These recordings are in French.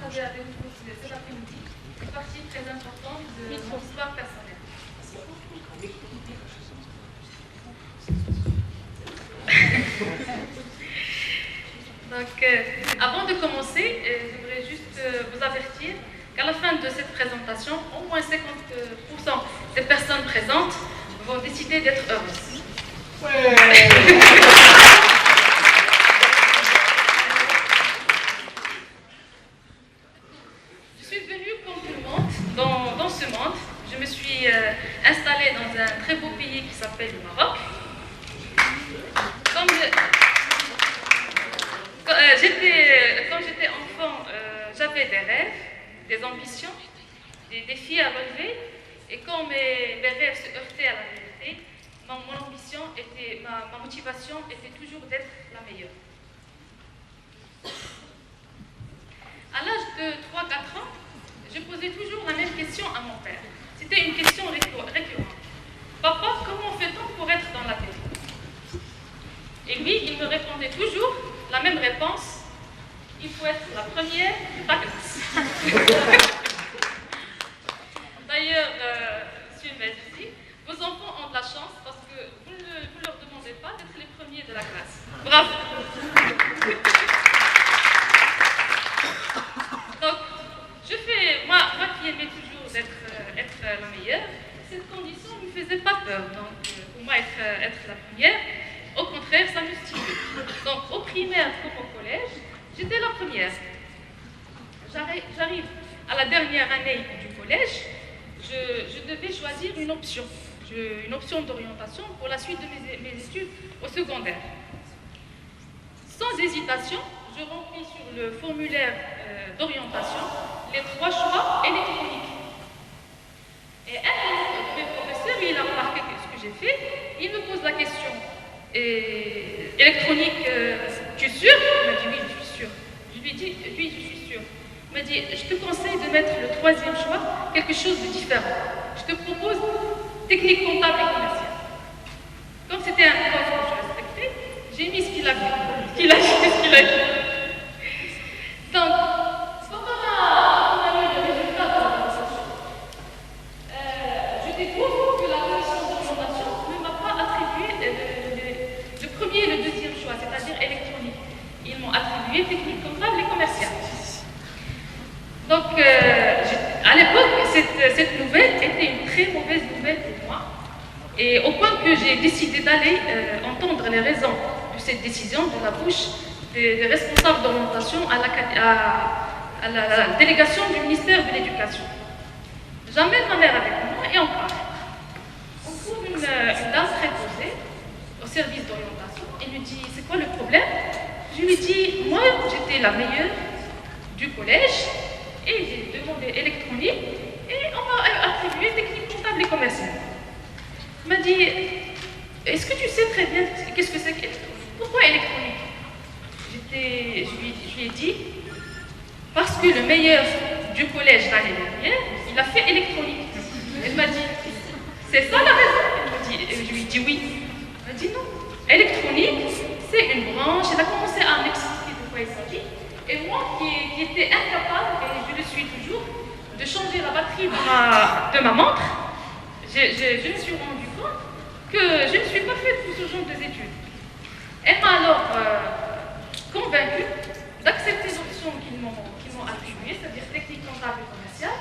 partager avec vous cet après-midi une partie très importante de mon histoire personnelle. Donc, avant de commencer, j'aimerais juste vous avertir qu'à la fin de cette présentation, au moins 50% des personnes présentes vont décider d'être heureuses. Ouais. Je suis venue comme tout le monde dans ce monde. Je me suis installée dans un très beau pays qui s'appelle le Maroc. Quand j'étais enfant, j'avais des rêves, des ambitions, des défis à relever. Et quand mes rêves se heurtaient à la réalité, mon ambition était, ma motivation était toujours d'être la meilleure. À l'âge de 3-4 ans, je posais toujours la même question à mon père. C'était une question récurrente. Papa, comment fait-on pour être dans la télé? Et lui, il me répondait toujours la même réponse. Il faut être la première de ta classe. D'ailleurs, monsieur le Majidi, vos enfants ont de la chance parce que vous ne leur demandez pas d'être les premiers de la classe. Bravo. Donc, moi qui aimais toujours être la meilleure, cette condition ne me faisait pas peur. Donc, pour moi, être la première, au contraire, ça me stimule. Donc, au primaire comme au collège, j'étais la première. J'arrive à la dernière année du collège, je devais choisir une option d'orientation pour la suite de mes études au secondaire. Sans hésitation, je remplis sur le formulaire d'orientation les 3 choix électroniques. Et un de mes professeurs, il a remarqué ce que j'ai fait, il me pose la question électronique, tu es sûr? Il m'a dit oui, je suis sûre. Je lui ai dit oui, je suis sûre. Il m'a dit, je te conseille de mettre le 3e choix, quelque chose de différent. Je te propose technique comptable et commerciale. Comme c'était un prof que je respectais, j'ai mis ce qu'il a dit. Donc, quand on a eu le résultat de la conversation, je découvre que la commission d'orientation ne m'a pas attribué le premier et le 2e choix, c'est-à-dire électronique. Ils m'ont attribué technique comptable et commerciale. Donc, à l'époque, cette nouvelle était une très mauvaise nouvelle pour moi, et au point que j'ai décidé d'aller entendre les raisons de cette décision de la bouche des responsables d'orientation à la délégation du ministère de l'Éducation. J'emmène ma mère avec moi et on parle. On trouve une dame très posée au service d'orientation et me dit, c'est quoi le problème? Je lui dis, moi j'étais la meilleure du collège et j'ai demandé électronique et on m'a attribué technique comptable et commerciale. Il m'a dit, est-ce que tu sais très bien qu'est-ce que c'est qu'électronique? Pourquoi électronique? Je lui ai dit, parce que le meilleur du collège l'année dernière, il a fait électronique. Elle m'a dit, c'est ça la raison? Je lui ai dit oui. Elle m'a dit non, électronique, c'est une branche. Elle a commencé à m'expliquer de quoi il s'agit. Et moi qui étais incapable, et je le suis toujours, de changer la batterie de ma montre, je me suis rendu compte que je ne suis pas faite pour ce genre d'études. Elle m'a alors convaincue d'accepter l'option qu'ils m'ont attribuée, c'est-à-dire technique comptable et commerciale.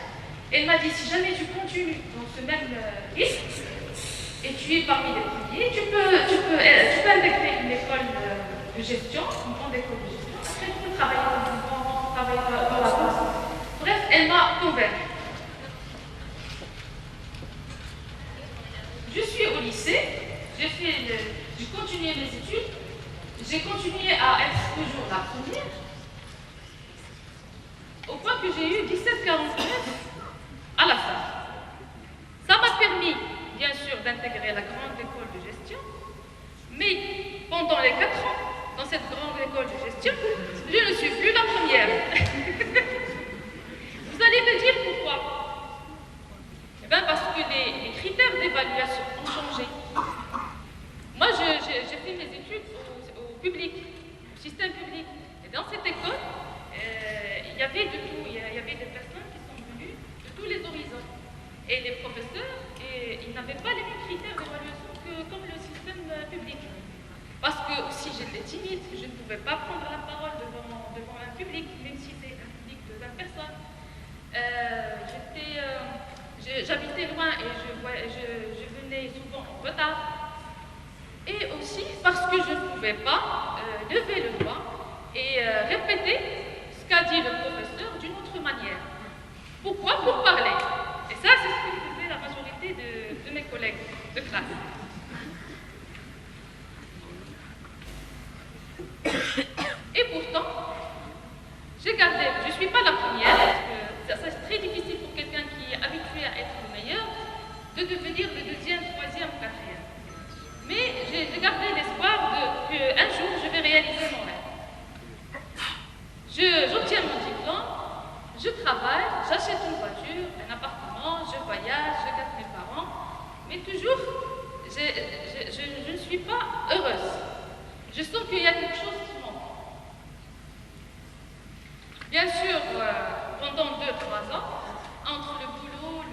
Elle m'a dit, si jamais tu continues dans ce même risque, et tu es parmi les premiers, tu peux intégrer une école de gestion, une grande école de gestion, après tu peux travailler dans la bourse. Bref, elle m'a convaincue. Je suis au lycée, j'ai continué mes études, j'ai continué à être toujours la première, au point que j'ai eu 17,49 à la fin. Ça m'a permis, bien sûr, d'intégrer la grande école de gestion, mais pendant les 4 ans, dans cette grande école de gestion, je ne suis plus la première. Vous allez me dire pourquoi? Eh bien, parce que les critères d'évaluation ont changé. Moi, j'ai fait mes études au public, au système public. Et dans cette école, il y avait de tout. Il y n'avait pas les mêmes critères d'évaluation comme le système public. Parce que aussi j'étais timide, je ne pouvais pas prendre la parole devant un public, même si c'est un public de 20 personnes. J'habitais loin et je venais souvent en retard. Et aussi parce que je ne pouvais pas lever le doigt et répéter ce qu'a dit le professeur d'une autre manière. Pourquoi? Pour parler. Et ça, c'est ce que faisait la majorité de mes collègues de classe. Et pourtant, je ne suis pas la première, parce que c'est très difficile pour quelqu'un qui est habitué à être le meilleur, de devenir le deuxième, troisième, quatrième. Mais j'ai gardé l'espoir qu'un jour, je vais réaliser mon rêve. J'obtiens mon diplôme, je travaille, j'achète une voiture, un appartement, je voyage, je gâte mes parents, mais toujours, je ne suis pas heureuse. Je sens qu'il y a quelque chose qui manque. Bien sûr, pendant 2-3 ans, entre le boulot,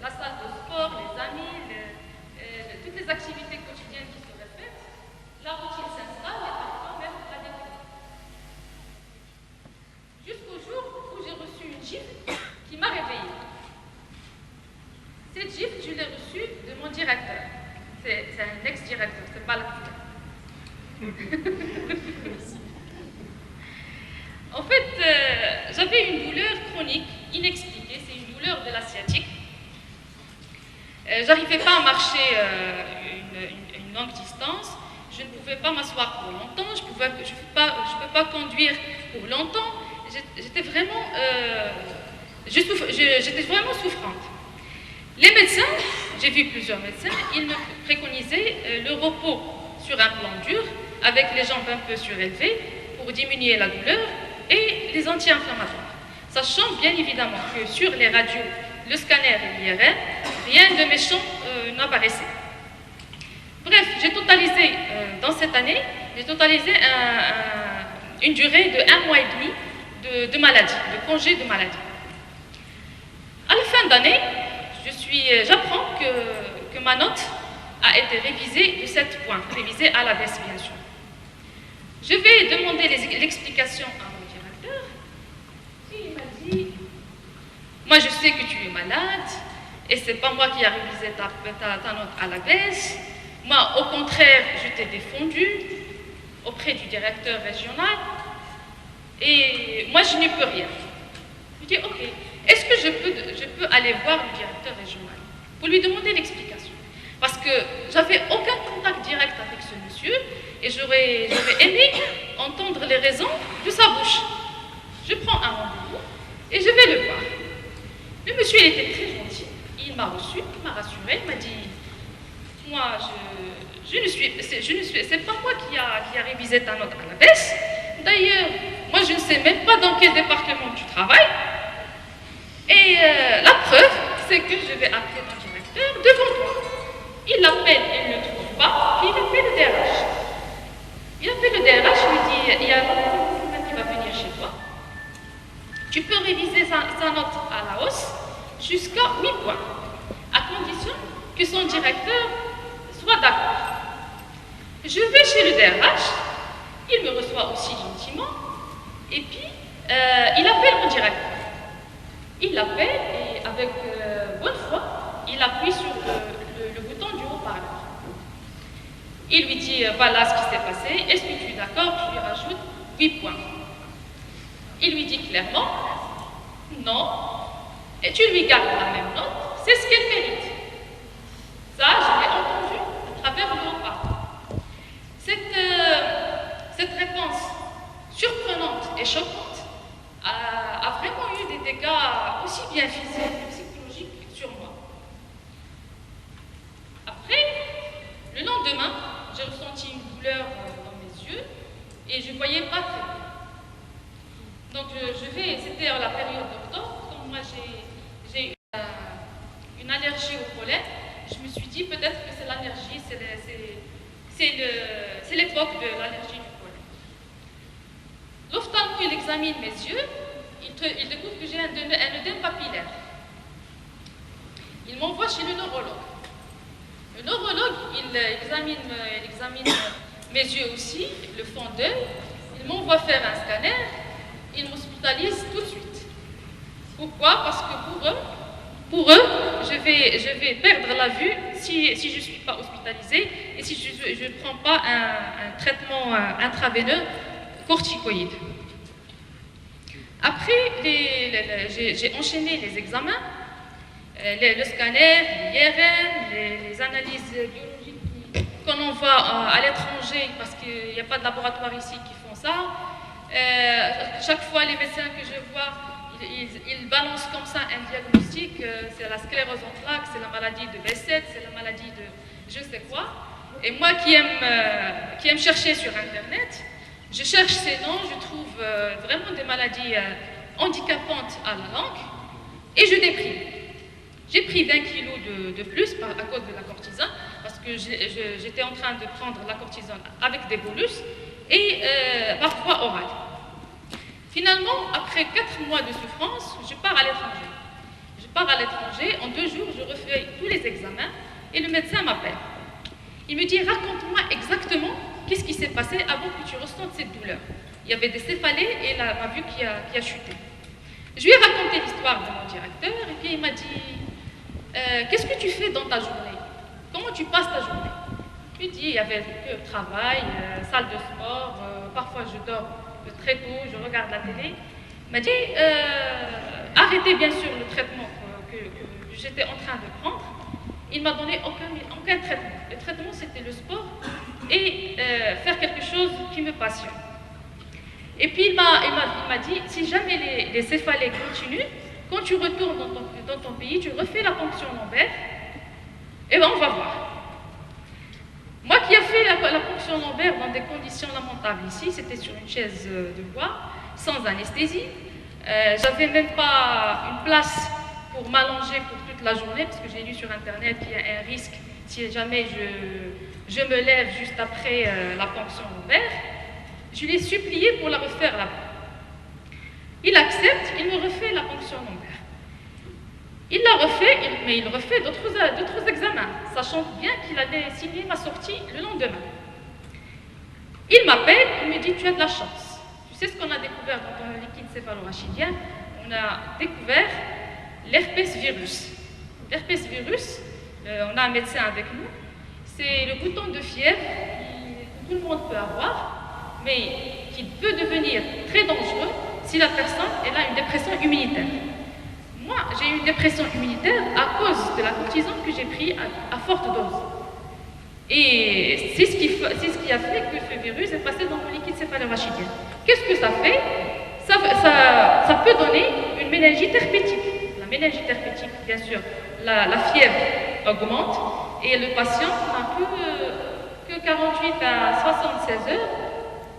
la salle de sport, les amis, toutes les activités quotidiennes qui se répètent, la routine s'installe et parfois même la déprime. Jusqu'au jour où j'ai reçu une gifle qui m'a réveillée. Cette gifle, je l'ai reçue de mon directeur. C'est un ex-directeur, c'est pas l'actuel. En fait, j'avais une douleur chronique, inexpliquée, c'est une douleur de la sciatique. J'arrivais pas à marcher une longue distance, je ne pouvais pas m'asseoir pour longtemps, je peux pas conduire pour longtemps. J'étais vraiment souffrante. Les médecins, j'ai vu plusieurs médecins, ils me préconisaient le repos sur un plan dur, avec les jambes un peu surélevées, pour diminuer la douleur, et les anti-inflammatoires. Sachant bien évidemment que sur les radios, le scanner et l'IRM, rien de méchant n'apparaissait. Bref, j'ai totalisé, dans cette année, une durée de 1 mois et demi de maladie, de congé de maladie. À la fin d'année, j'apprends que ma note a été révisée de 7 points, révisée à la baisse bien sûr. Je vais demander l'explication à mon directeur. Il m'a dit, moi je sais que tu es malade et c'est pas moi qui ai révisé ta note à la baisse. Moi au contraire, je t'ai défendu auprès du directeur régional et moi je n'y peux rien. Je dis ok, est-ce que je peux aller voir le directeur régional pour lui demander l'explication? Parce que j'avais aucun contact direct avec ce monsieur et j'aurais aimé entendre les raisons de sa bouche. Je prends un rendez-vous et je vais le voir. Le monsieur, il était très gentil. Il m'a reçu, il m'a rassuré, il m'a dit moi, c'est pas moi qui a révisé ta note à la baisse. D'ailleurs, moi, je ne sais même pas dans quel département tu travailles. Et la preuve, c'est que je vais appeler ton directeur devant toi. Il l'appelle, il ne le trouve pas, puis il appelle le DRH. Il appelle le DRH, il lui dit, il y a un qui va venir chez toi. Tu peux réviser sa note à la hausse jusqu'à 8 points, à condition que son directeur soit d'accord. Je vais chez le DRH, il me reçoit aussi gentiment, et puis il appelle mon directeur. Il l'appelle et avec bonne foi, il appuie sur le bouton du haut-parleur. Il lui dit, voilà ce qui s'est passé, est-ce que tu es d'accord? Tu lui rajoutes 8 points. Il lui dit clairement, non, et tu lui gardes la même note, c'est ce qu'elle mérite. Ça, je l'ai entendu à travers le haut-parleur. Cette réponse surprenante et choquante a vraiment eu des dégâts aussi bien physiques que psychologiques sur moi. Après, le lendemain, j'ai ressenti une douleur dans mes yeux et je ne voyais pas très bien. Donc c'était la période d'octobre, comme moi j'ai eu une allergie au pollen, je me suis dit peut-être que c'est l'allergie, c'est l'époque de l'allergie du pollen. L'ophtalmo, il examine mes yeux, il découvre que j'ai un œdème papillaire. Il m'envoie chez le neurologue. il examine mes yeux aussi, le fond d'œil, il m'envoie faire un scanner, il m'hospitalise tout de suite. Pourquoi? Parce que pour eux, je vais perdre la vue si je ne suis pas hospitalisée et si je ne prends pas un traitement intraveineux corticoïde. Après, j'ai enchaîné les examens, le scanner, l'IRM, les analyses biologiques qu'on envoie à l'étranger parce qu'il n'y a pas de laboratoire ici qui font ça. Chaque fois, les médecins que je vois, ils balancent comme ça un diagnostic, c'est la sclérose en plaques, c'est la maladie de Behçet, c'est la maladie de je sais quoi. Et moi qui aime chercher sur Internet, je cherche ces noms, je trouve vraiment des maladies handicapantes à la langue et je déprime. J'ai pris 20 kilos de plus à cause de la cortisone parce que j'étais en train de prendre la cortisone avec des bolus et par voie orale. Finalement, après 4 mois de souffrance, je pars à l'étranger. Je pars à l'étranger, en 2 jours, je refais tous les examens et le médecin m'appelle. Il me dit, raconte-moi exactement qu'est-ce qui s'est passé avant que tu ressentes cette douleur. Il y avait des céphalées et ma vue qui a chuté. Je lui ai raconté l'histoire de mon directeur et puis il m'a dit, qu'est-ce que tu fais dans ta journée? Comment tu passes ta journée? Je lui ai dit, il y avait le travail, salle de sport, parfois je dors très tôt, je regarde la télé. Il m'a dit, arrêtez bien sûr le traitement que j'étais en train de prendre. Il ne m'a donné aucun traitement. Le traitement, c'était le sport et faire quelque chose qui me passionne. Et puis, il m'a dit, si jamais les céphalées continuent, quand tu retournes dans ton pays, tu refais la ponction lombaire, et bien on va voir. Moi qui ai fait la ponction lombaire dans des conditions lamentables ici, c'était sur une chaise de bois, sans anesthésie. J'avais même pas une place pour m'allonger pour toute la journée, parce que j'ai lu sur Internet qu'il y a un risque si jamais je me lève juste après la ponction lombaire. Je l'ai supplié pour la refaire là-bas. Il accepte, il me refait la ponction lombaire. Il l'a refait, mais il refait d'autres examens, sachant bien qu'il allait signer ma sortie le lendemain. Il m'appelle, il me dit, tu as de la chance. Tu sais ce qu'on a découvert dans ton liquide céphalorachidien? On a découvert l'herpès virus. L'herpès virus, on a un médecin avec nous, c'est le bouton de fièvre que tout le monde peut avoir, mais qui peut devenir très dangereux si la personne a une dépression immunitaire. Moi, j'ai eu une dépression immunitaire à cause de la cortisone que j'ai pris à forte dose. Et c'est ce qui a fait que ce virus est passé dans mon liquide céphalorachidien. Qu'est-ce que ça fait? Ça peut donner une méningite herpétique. La méningite herpétique, bien sûr, la fièvre augmente et le patient n'a plus que 48 à 76 heures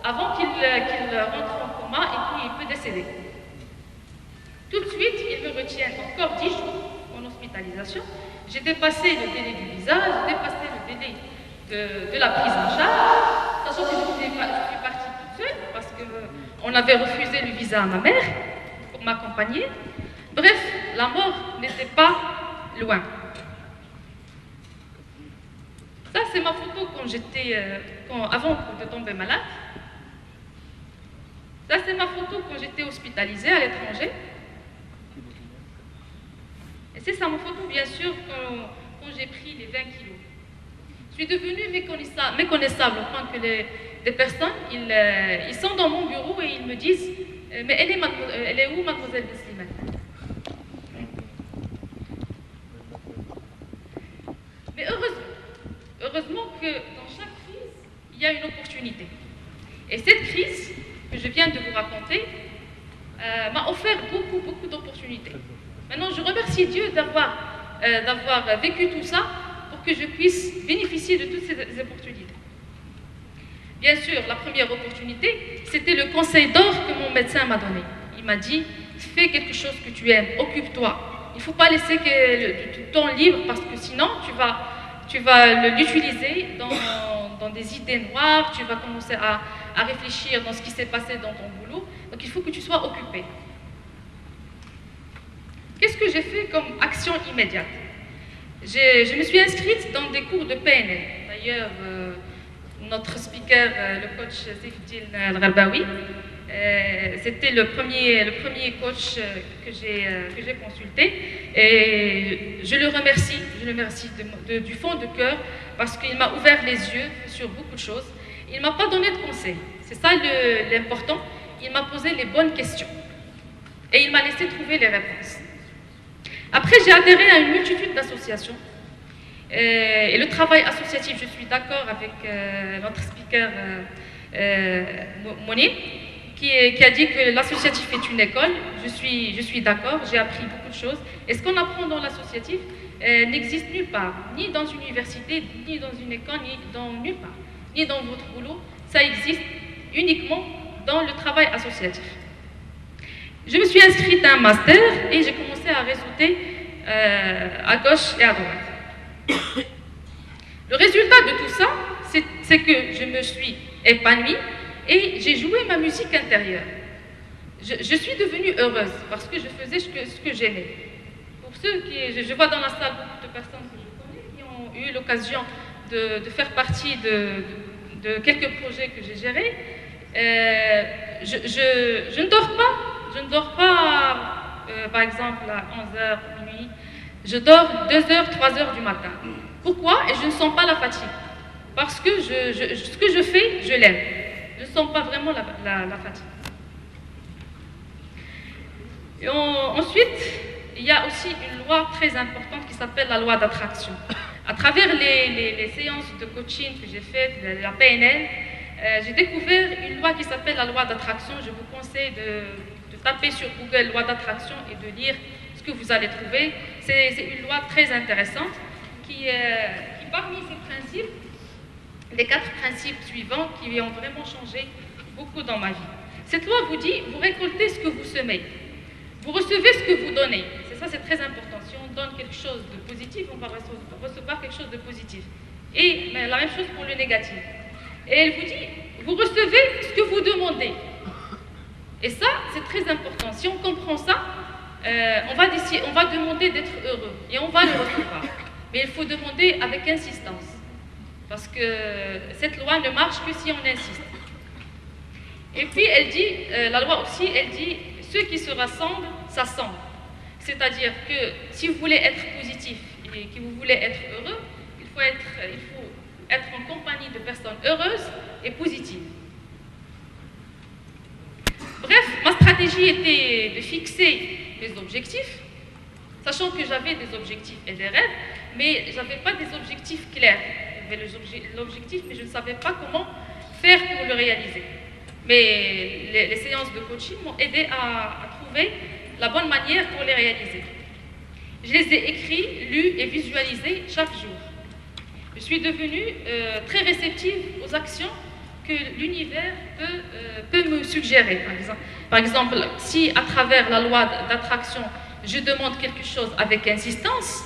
avant qu'il rentre en coma et qu'il peut décéder. Tout de suite, ils me retiennent encore 10 jours en hospitalisation. J'ai dépassé le délai du visa, j'ai dépassé le délai de la prise en charge, sachant que je suis partie toute seule parce qu'on avait refusé le visa à ma mère pour m'accompagner. Bref, la mort n'était pas loin. Ça, c'est ma photo avant de tomber malade. Ça, c'est ma photo quand j'étais hospitalisée à l'étranger. Et c'est ça ma photo, bien sûr, quand j'ai pris les 20 kilos. Je suis devenue méconnaissable au point que des personnes, ils sont dans mon bureau et ils me disent « Mais elle est où, mademoiselle Beslimane ?» Mais heureusement que dans chaque crise, il y a une opportunité. Et cette crise que je viens de vous raconter m'a offert beaucoup d'opportunités. Maintenant, je remercie Dieu d'avoir vécu tout ça pour que je puisse bénéficier de toutes ces opportunités. Bien sûr, la première opportunité, c'était le conseil d'or que mon médecin m'a donné. Il m'a dit, fais quelque chose que tu aimes, occupe-toi. Il ne faut pas laisser du temps libre parce que sinon, tu vas l'utiliser dans des idées noires, tu vas commencer à réfléchir dans ce qui s'est passé dans ton boulot. Donc, il faut que tu sois occupé. Qu'est-ce que j'ai fait comme action immédiate? Je me suis inscrite dans des cours de PNL. D'ailleurs, notre speaker, le coach Saifeddine El-Gharbaoui, c'était le premier coach que j'ai consulté. Et je le remercie du fond de cœur parce qu'il m'a ouvert les yeux sur beaucoup de choses. Il ne m'a pas donné de conseils, c'est ça l'important. Il m'a posé les bonnes questions et il m'a laissé trouver les réponses. Après, j'ai adhéré à une multitude d'associations. Et le travail associatif, je suis d'accord avec notre speaker Moni, qui a dit que l'associatif est une école. Je suis d'accord, j'ai appris beaucoup de choses. Et ce qu'on apprend dans l'associatif n'existe nulle part, ni dans une université, ni dans une école, ni dans nulle part, ni dans votre boulot. Ça existe uniquement dans le travail associatif. Je me suis inscrite à un master et j'ai commencé à réseauter à gauche et à droite. Le résultat de tout ça, c'est que je me suis épanouie et j'ai joué ma musique intérieure. Je suis devenue heureuse parce que je faisais ce que j'aimais. Pour ceux qui... Je vois dans la salle beaucoup de personnes que je connais qui ont eu l'occasion de faire partie de quelques projets que j'ai gérés. Je ne dors pas. Je ne dors pas, par exemple, à 11h, minuit. Je dors 2h, 3h du matin. Pourquoi? Et je ne sens pas la fatigue. Parce que ce que je fais, je l'aime. Je ne sens pas vraiment la fatigue. Et ensuite, il y a aussi une loi très importante qui s'appelle la loi d'attraction. À travers les séances de coaching que j'ai faites, la PNL, j'ai découvert une loi qui s'appelle la loi d'attraction. Je vous conseille de taper sur Google loi d'attraction et de lire ce que vous allez trouver. C'est une loi très intéressante qui parmi ces principes, les 4 principes suivants qui ont vraiment changé beaucoup dans ma vie. Cette loi vous dit, vous récoltez ce que vous semez. Vous recevez ce que vous donnez. C'est très important. Si on donne quelque chose de positif, on va recevoir quelque chose de positif. Et la même chose pour le négatif. Et elle vous dit, vous recevez ce que vous demandez. Et ça, c'est très important. Si on comprend ça, on va demander d'être heureux. Et on va le recevoir. Mais il faut demander avec insistance. Parce que cette loi ne marche que si on insiste. Et puis, elle dit, la loi aussi, elle dit, ceux qui se rassemblent, s'assemblent. C'est-à-dire que si vous voulez être positif et que vous voulez être heureux, il faut être en compagnie de personnes heureuses et positives. Bref, ma stratégie était de fixer mes objectifs, sachant que j'avais des objectifs et des rêves, mais je n'avais pas des objectifs clairs. J'avais l'objectif, mais je ne savais pas comment faire pour le réaliser. Mais les séances de coaching m'ont aidé à trouver la bonne manière pour les réaliser. Je les ai écrits, lus et visualisés chaque jour. Je suis devenue très réceptive aux actions que l'univers peut me suggérer. Par exemple, si à travers la loi d'attraction, je demande quelque chose avec insistance,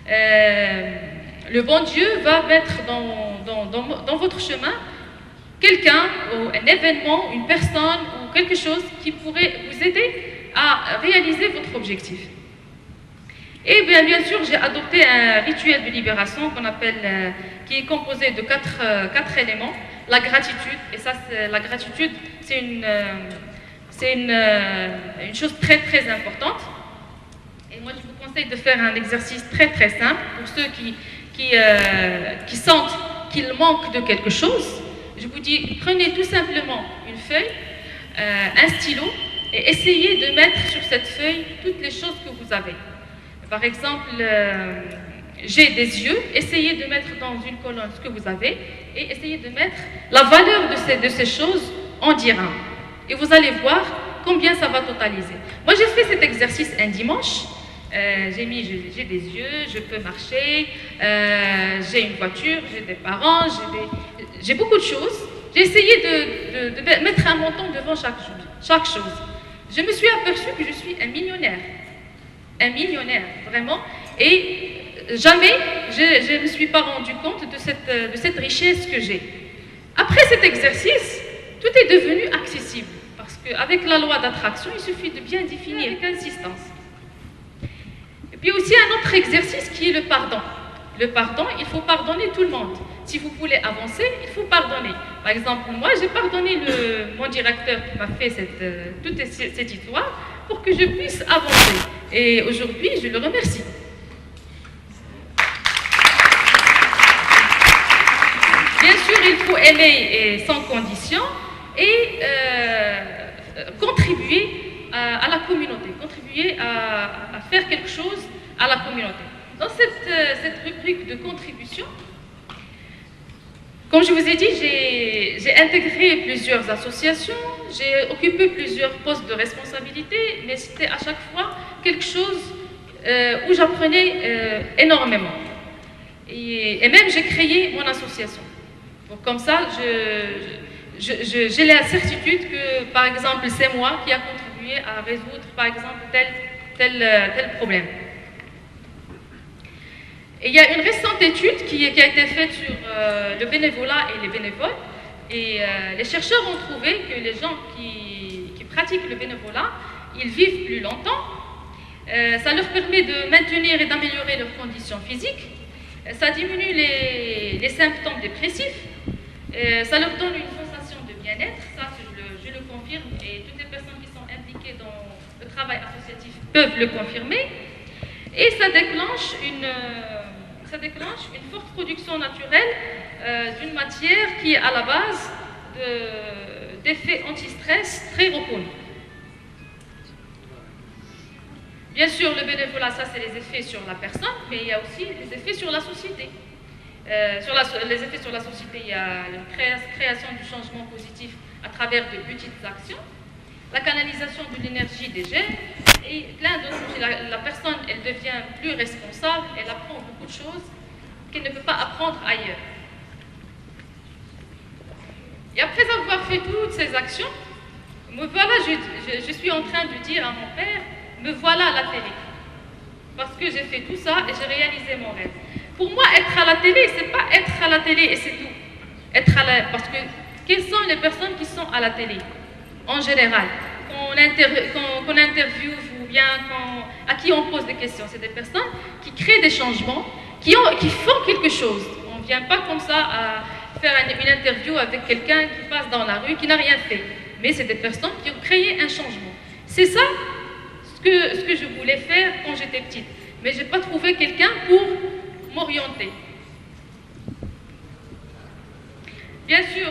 le bon Dieu va mettre dans votre chemin quelqu'un, ou un événement, une personne, ou quelque chose qui pourrait vous aider à réaliser votre objectif. Et bien sûr, j'ai adopté un rituel de libération qui est composé de 4 éléments. La gratitude, et ça, la gratitude, c'est une chose très très importante. Et moi, je vous conseille de faire un exercice très très simple pour ceux qui sentent qu'ils manquent de quelque chose. Je vous dis, prenez tout simplement une feuille, un stylo, et essayez de mettre sur cette feuille toutes les choses que vous avez. Par exemple, j'ai des yeux, essayez de mettre dans une colonne ce que vous avez et essayez de mettre la valeur de ces choses en dirhams. Et vous allez voir combien ça va totaliser. Moi, j'ai fait cet exercice un dimanche. J'ai des yeux, je peux marcher, j'ai une voiture, j'ai des parents, j'ai beaucoup de choses. J'ai essayé de mettre un montant devant chaque chose. Je me suis aperçue que je suis un millionnaire. Un millionnaire, vraiment. Et jamais je ne me suis pas rendu compte de cette richesse que j'ai. Après cet exercice, tout est devenu accessible. Parce qu'avec la loi d'attraction, il suffit de bien définir avec insistance. Et puis aussi un autre exercice qui est le pardon. Le pardon, il faut pardonner tout le monde. Si vous voulez avancer, il faut pardonner. Par exemple, moi, j'ai pardonné mon directeur qui m'a fait toute cette histoire pour que je puisse avancer. Et aujourd'hui, je le remercie. Bien sûr, il faut aimer sans condition et contribuer à la communauté, contribuer à faire quelque chose à la communauté. Dans cette rubrique de contribution, comme je vous ai dit, j'ai intégré plusieurs associations, j'ai occupé plusieurs postes de responsabilité, mais c'était à chaque fois quelque chose où j'apprenais énormément. Et même j'ai créé mon association. Donc comme ça, j'ai la certitude que, par exemple, c'est moi qui a contribué à résoudre, par exemple, tel problème. Et il y a une récente étude qui a été faite sur le bénévolat et les bénévoles. Et les chercheurs ont trouvé que les gens qui pratiquent le bénévolat, ils vivent plus longtemps. Ça leur permet de maintenir et d'améliorer leurs conditions physiques. Ça diminue les symptômes dépressifs. Ça leur donne une sensation de bien-être. Ça, je le confirme. Et toutes les personnes qui sont impliquées dans le travail associatif peuvent le confirmer. Et ça déclenche une forte production naturelle d'une matière qui est à la base d'effets anti-stress très reconnus. Bien sûr, le bénévolat, ça c'est les effets sur la personne, mais il y a aussi les effets sur la société. Les effets sur la société, il y a la création du changement positif à travers de petites actions, la canalisation de l'énergie des gènes et plein d'autres choses. La personne, elle devient plus responsable, elle apprend beaucoup de choses qu'elle ne peut pas apprendre ailleurs. Et après avoir fait toutes ces actions, me voilà, je suis en train de dire à mon père, me voilà à la télé. Parce que j'ai fait tout ça et j'ai réalisé mon rêve. Pour moi, être à la télé, c'est pas être à la télé et c'est tout. Parce que quelles sont les personnes qui sont à la télé en général, qu'on interviewe ou bien à qui on pose des questions? C'est des personnes qui créent des changements, qui font quelque chose. On ne vient pas comme ça à faire une interview avec quelqu'un qui passe dans la rue, qui n'a rien fait. Mais c'est des personnes qui ont créé un changement. C'est ça ce que je voulais faire quand j'étais petite. Mais je n'ai pas trouvé quelqu'un pour m'orienter. Bien sûr,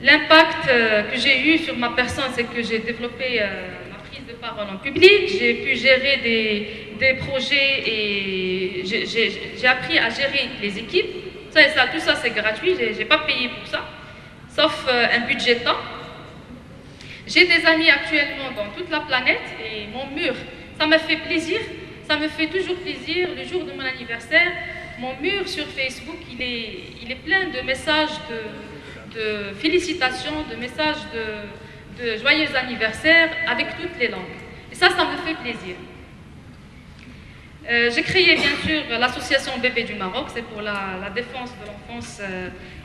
l'impact que j'ai eu sur ma personne, c'est que j'ai développé ma prise de parole en public, j'ai pu gérer des projets et j'ai appris à gérer les équipes. Tout ça c'est gratuit, je n'ai pas payé pour ça, sauf un budget temps. J'ai des amis actuellement dans toute la planète et mon mur, ça me fait plaisir, ça me fait toujours plaisir. Le jour de mon anniversaire, mon mur sur Facebook, il est plein de messages de félicitations, de messages de joyeux anniversaire avec toutes les langues. Et ça me fait plaisir. J'ai créé bien sûr l'association Bébé du Maroc, c'est pour la défense de l'enfance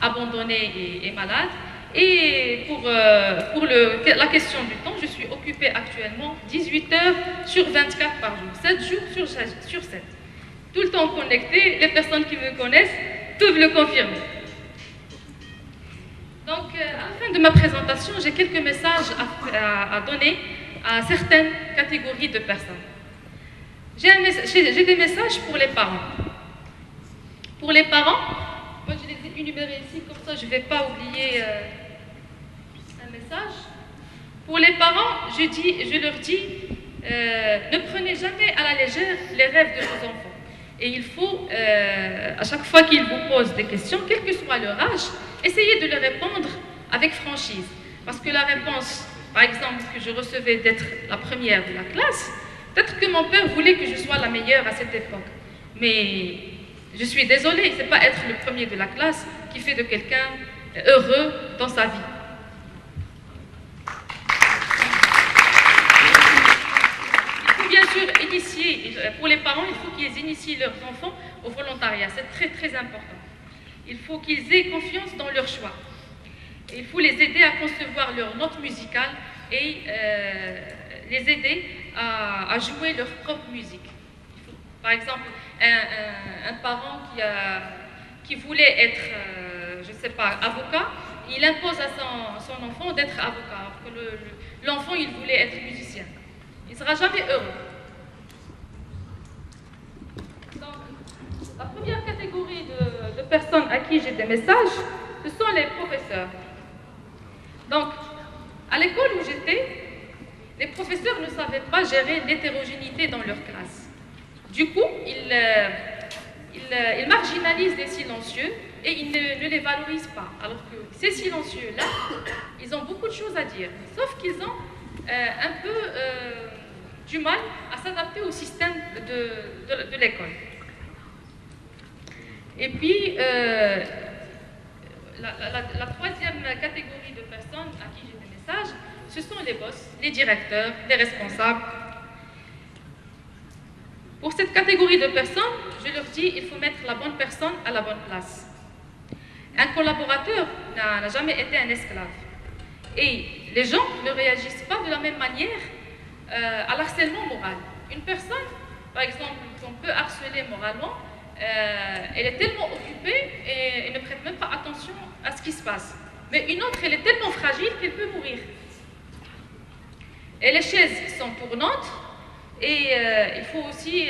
abandonnée et malade. Et pour la question du temps, je suis occupée actuellement 18 heures sur 24 par jour, 7 jours sur 7. Tout le temps connectée, les personnes qui me connaissent peuvent le confirmer. Donc, à la fin de ma présentation, j'ai quelques messages à donner à certaines catégories de personnes. J'ai des messages pour les parents. Pour les parents, moi je les ai énumérés ici, comme ça je ne vais pas oublier un message. Pour les parents, je leur dis, ne prenez jamais à la légère les rêves de vos enfants. Et il faut, à chaque fois qu'ils vous posent des questions, quel que soit leur âge, essayez de leur répondre avec franchise. Parce que la réponse, par exemple, que je recevais d'être la première de la classe, peut-être que mon père voulait que je sois la meilleure à cette époque. Mais je suis désolée, ce n'est pas être le premier de la classe qui fait de quelqu'un heureux dans sa vie. Il faut bien sûr initier, pour les parents, il faut qu'ils initient leurs enfants au volontariat. C'est très très important. Il faut qu'ils aient confiance dans leur choix. Il faut les aider à concevoir leurs notes musicales et les aider à jouer leur propre musique. Par exemple, un parent qui voulait être, je ne sais pas, avocat, il impose à son enfant d'être avocat, alors que l'enfant, il voulait être musicien. Il ne sera jamais heureux. Donc, la première catégorie de personnes à qui j'ai des messages, ce sont les professeurs. Donc, à l'école où j'étais, les professeurs ne savaient pas gérer l'hétérogénéité dans leur classe. Du coup, ils marginalisent les silencieux et ils ne les valorisent pas. Alors que ces silencieux-là, ils ont beaucoup de choses à dire. Sauf qu'ils ont un peu du mal à s'adapter au système de l'école. Et puis, la troisième catégorie de personnes à qui j'ai des messages, ce sont les boss, les directeurs, les responsables. Pour cette catégorie de personnes, je leur dis il faut mettre la bonne personne à la bonne place. Un collaborateur n'a jamais été un esclave. Et les gens ne réagissent pas de la même manière à l'harcèlement moral. Une personne, par exemple, qu'on peut harceler moralement, elle est tellement occupée et elle ne prête même pas attention à ce qui se passe. Mais une autre, elle est tellement fragile qu'elle peut mourir. Et les chaises sont tournantes et il faut aussi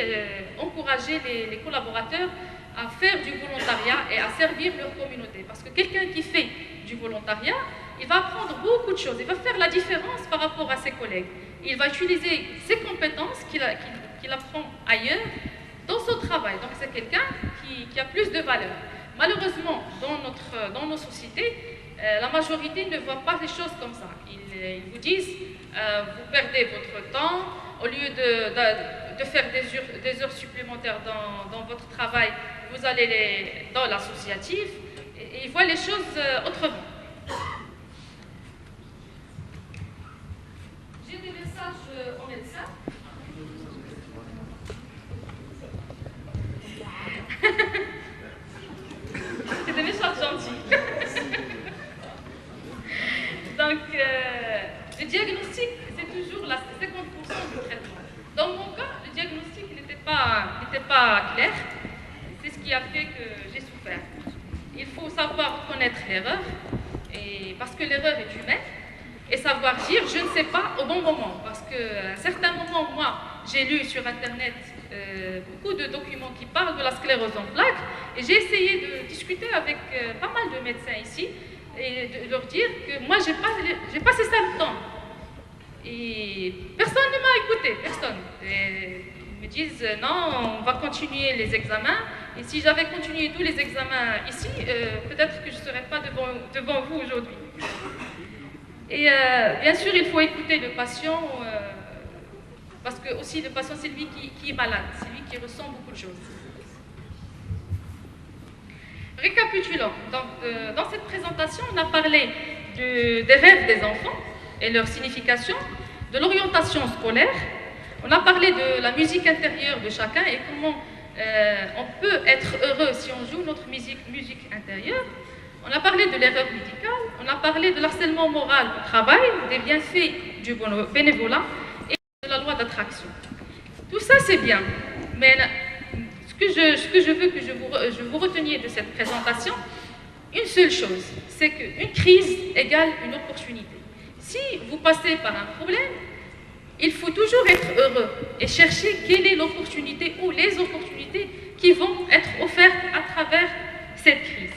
encourager les collaborateurs à faire du volontariat et à servir leur communauté. Parce que quelqu'un qui fait du volontariat, il va apprendre beaucoup de choses. Il va faire la différence par rapport à ses collègues. Il va utiliser ses compétences qu'il apprend ailleurs dans son travail. Donc c'est quelqu'un qui a plus de valeur. Malheureusement, dans nos sociétés, la majorité ne voit pas les choses comme ça. Ils vous disent, vous perdez votre temps, au lieu de faire des heures supplémentaires dans votre travail, vous allez dans l'associatif, et ils voient les choses autrement. J'ai des messages en médecin. C'est des messages gentils. Donc, le diagnostic, c'est toujours 50% du traitement. Dans mon cas, le diagnostic n'était pas clair. C'est ce qui a fait que j'ai souffert. Il faut savoir reconnaître l'erreur, parce que l'erreur est humaine, et savoir dire je ne sais pas au bon moment. Parce qu'à certains moments, moi, j'ai lu sur Internet beaucoup de documents qui parlent de la sclérose en plaques, et j'ai essayé de discuter avec pas mal de médecins ici, et de leur dire que moi, j'ai pas ces symptômes. Et personne ne m'a écouté, personne. Et ils me disent non, on va continuer les examens. Et si j'avais continué tous les examens ici, peut-être que je ne serais pas devant vous aujourd'hui. Et bien sûr, il faut écouter le patient, parce que aussi le patient, c'est lui qui est malade, c'est lui qui ressent beaucoup de choses. Récapitulons, donc, dans cette présentation, on a parlé des rêves des enfants et leur signification, de l'orientation scolaire, on a parlé de la musique intérieure de chacun et comment on peut être heureux si on joue notre musique intérieure. On a parlé de l'erreur médicale, on a parlé de l'harcèlement moral au travail, des bienfaits du bénévolat et de la loi d'attraction. Tout ça, c'est bien, mais ce que je veux que vous reteniez de cette présentation, une seule chose, c'est qu'une crise égale une opportunité. Si vous passez par un problème, il faut toujours être heureux et chercher quelle est l'opportunité ou les opportunités qui vont être offertes à travers cette crise.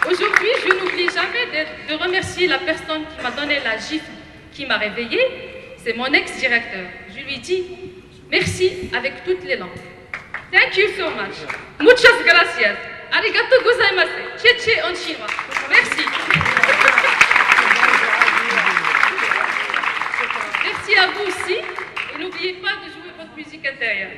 Aujourd'hui, je n'oublie jamais de remercier la personne qui m'a donné la gifle, qui m'a réveillée, c'est mon ex-directeur. Je lui dis merci avec toutes les langues. Thank you so much. Muchas gracias. Arigato gozaimasu. Cheche en chinois. Merci. Merci à vous aussi. Et n'oubliez pas de jouer votre musique intérieure.